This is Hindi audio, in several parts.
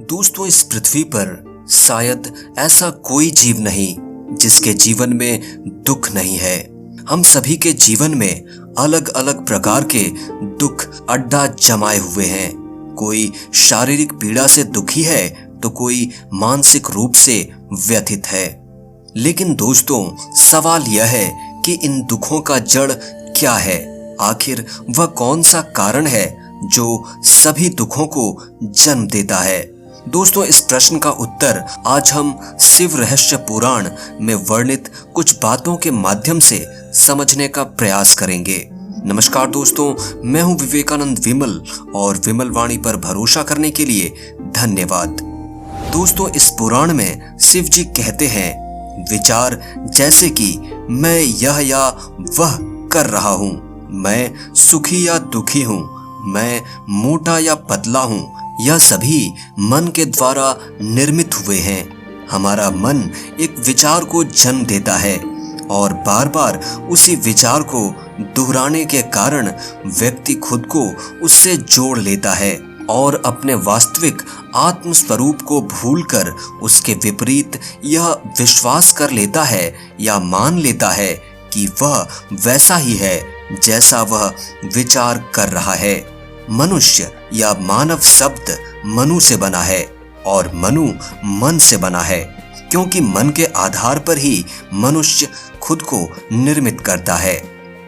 दोस्तों, इस पृथ्वी पर शायद ऐसा कोई जीव नहीं जिसके जीवन में दुख नहीं है। हम सभी के जीवन में अलग अलग प्रकार के दुख अड्डा जमाए हुए हैं। कोई शारीरिक पीड़ा से दुखी है तो कोई मानसिक रूप से व्यथित है। लेकिन दोस्तों, सवाल यह है कि इन दुखों का जड़ क्या है? आखिर वह कौन सा कारण है जो सभी दुखों को जन्म देता है? दोस्तों, इस प्रश्न का उत्तर आज हम शिव रहस्य पुराण में वर्णित कुछ बातों के माध्यम से समझने का प्रयास करेंगे। नमस्कार दोस्तों, मैं हूं विवेकानंद विमल और विमल वाणी पर भरोसा करने के लिए धन्यवाद। दोस्तों, इस पुराण में शिव जी कहते हैं, विचार जैसे कि मैं यह या वह कर रहा हूं, मैं सुखी या दुखी हूं, मैं मोटा या पतला हूं, यह सभी मन के द्वारा निर्मित हुए हैं। हमारा मन एक विचार को जन्म देता है और बार बार उसी विचार को दोहराने के कारण व्यक्ति खुद को उससे जोड़ लेता है और अपने वास्तविक आत्म स्वरूप को भूलकर उसके विपरीत यह विश्वास कर लेता है या मान लेता है कि वह वैसा ही है जैसा वह विचार कर रहा है। मनुष्य या मानव शब्द मनु से बना है और मनु मन से बना है, क्योंकि मन के आधार पर ही मनुष्य खुद को निर्मित करता है।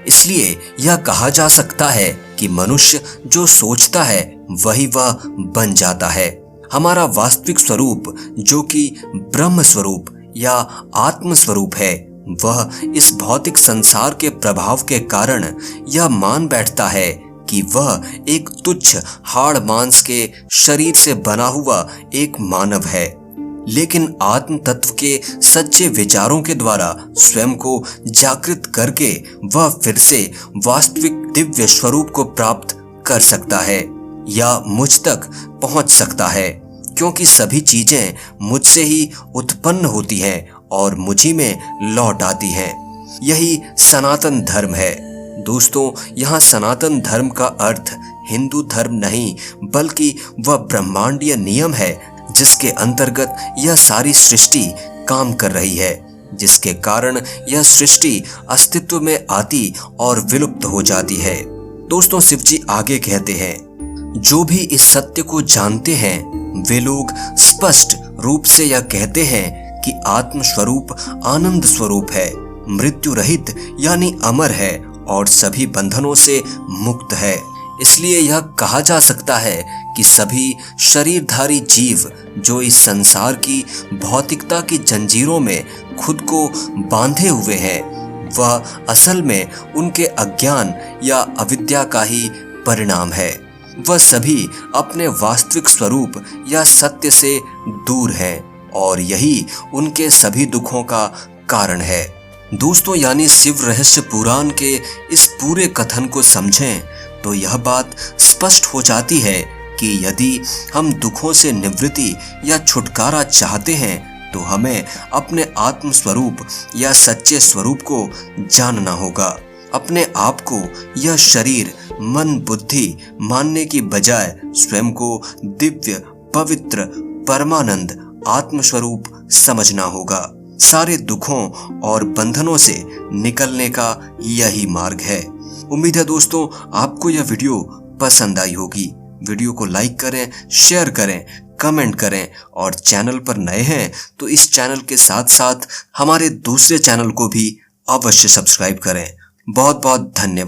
इसलिए यह कहा जा सकता है कि मनुष्य जो सोचता है वही वह बन जाता है। हमारा वास्तविक स्वरूप जो कि ब्रह्म स्वरूप या आत्म स्वरूप है, वह इस भौतिक संसार के प्रभाव के कारण यह मान बैठता है कि वह एक तुच्छ हाड़ मांस के शरीर से बना हुआ एक मानव है। लेकिन आत्म तत्व के सच्चे विचारों के द्वारा स्वयं को जागृत करके वह फिर से वास्तविक दिव्य स्वरूप को प्राप्त कर सकता है या मुझ तक पहुंच सकता है, क्योंकि सभी चीजें मुझसे ही उत्पन्न होती हैं और मुझी में लौट आती हैं। यही सनातन धर्म है। दोस्तों, यहाँ सनातन धर्म का अर्थ हिंदू धर्म नहीं बल्कि वह ब्रह्मांडीय नियम है जिसके अंतर्गत यह सारी सृष्टि काम कर रही है, जिसके कारण यह सृष्टि अस्तित्व में आती और विलुप्त हो जाती है। दोस्तों, शिव जी आगे कहते हैं, जो भी इस सत्य को जानते हैं वे लोग स्पष्ट रूप से यह कहते हैं कि आत्म स्वरूप आनंद स्वरूप है, मृत्यु रहित यानी अमर है और सभी बंधनों से मुक्त है। इसलिए यह कहा जा सकता है कि सभी शरीरधारी जीव जो इस संसार की भौतिकता की जंजीरों में खुद को बांधे हुए हैं, वह असल में उनके अज्ञान या अविद्या का ही परिणाम है। वह सभी अपने वास्तविक स्वरूप या सत्य से दूर हैं और यही उनके सभी दुखों का कारण है। दोस्तों, यानी शिव रहस्य पुराण के इस पूरे कथन को समझें तो यह बात स्पष्ट हो जाती है कि यदि हम दुखों से निवृत्ति या छुटकारा चाहते हैं तो हमें अपने आत्म स्वरूप या सच्चे स्वरूप को जानना होगा। अपने आप को यह शरीर मन बुद्धि मानने की बजाय स्वयं को दिव्य पवित्र परमानंद आत्म स्वरूप समझना होगा। सारे दुखों और बंधनों से निकलने का यही मार्ग है। उम्मीद है दोस्तों आपको यह वीडियो पसंद आई होगी। वीडियो को लाइक करें, शेयर करें, कमेंट करें और चैनल पर नए हैं तो इस चैनल के साथ साथ हमारे दूसरे चैनल को भी अवश्य सब्सक्राइब करें। बहुत बहुत धन्यवाद।